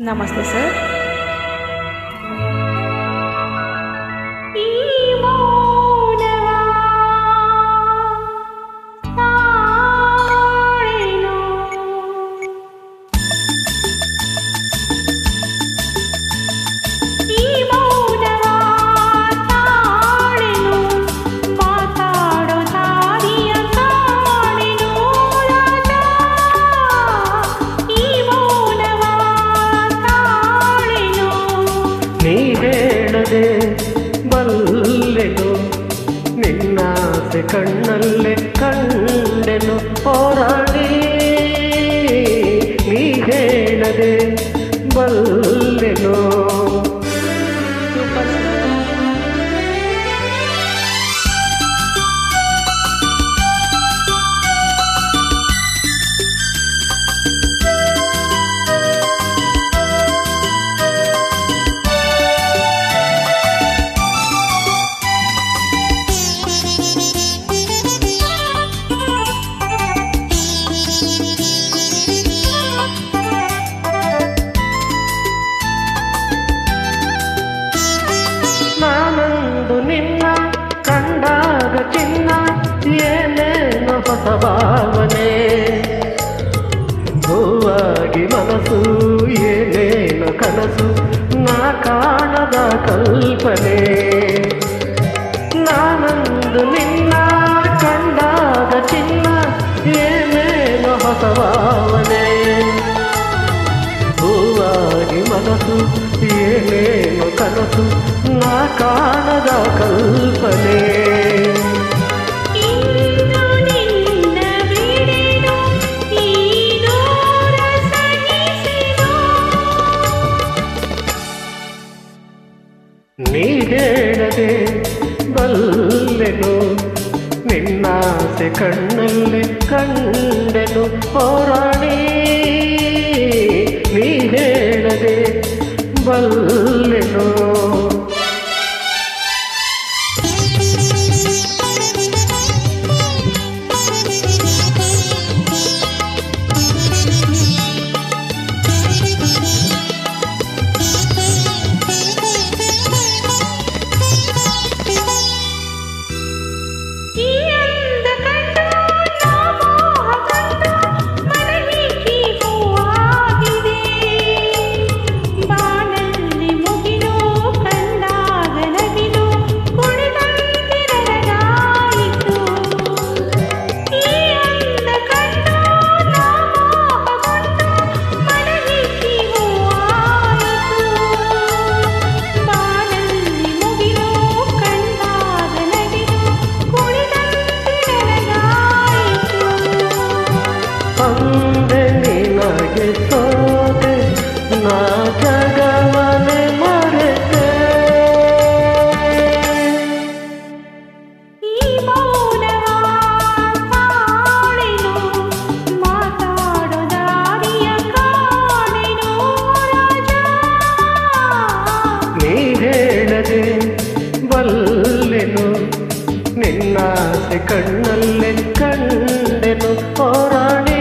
ನಮಸ್ತೆ ಸರ್. ನೀ ಹೇಳದೆ ಬಲ್ಲೆನು ನಿನ್ನಾಸೆ ಕಣ್ಣಲ್ಲೇ ಕಂಡೆನು ಹೋರಾಡಿ. ನೀ ಹೇಳದೆ ಬಲ್ಲೆನು. ನಾನಂದು ನಿನ್ನ ಕಂಡಾಗ ಚಿನ್ನ ಏನೇನು ಹೊಸ ಭಾವನೆ, ಹೂವಾಗಿ ಮನಸ್ಸು ಏನೇನು ಕನಸು ನಾ ಕಾಣದ ಕಲ್ಪನೆ. ನಾನಂದು ನಿನ್ನ ಕಂಡಾಗ ಚಿನ್ನ ಏನೇನು ಹೊಸ ಭಾವನೆ, ಹೂವಾಗಿ ಮನಸ್ಸು ಏನೇನು ಕನಸು ನಾ ಕಾಣದ ಕಲ್ಪನೆ. ನೀ ಹೇಳದೆ ಬಲ್ಲೆನು ನಿನ್ನಾಸೆ ಕಣ್ಣಲ್ಲಿ ಕಂಡೆನು ಹೋರಾಡಿ. ನೀ ಹೇಳದೆ ಬಲ್ಲೆನು. ಅಂದೆ ನಿನಗೆ ಸೋದೆ ನಾ ಜಗವನೆ ಮರೆತೆ. ನೀ ಹೇಳದೆ ಬಲ್ಲೆನು ನಿನ್ನಾಸೆ ಕಣ್ಣಲ್ಲೇ ಕಂಡೆನು ಹೋರಾಡಿ.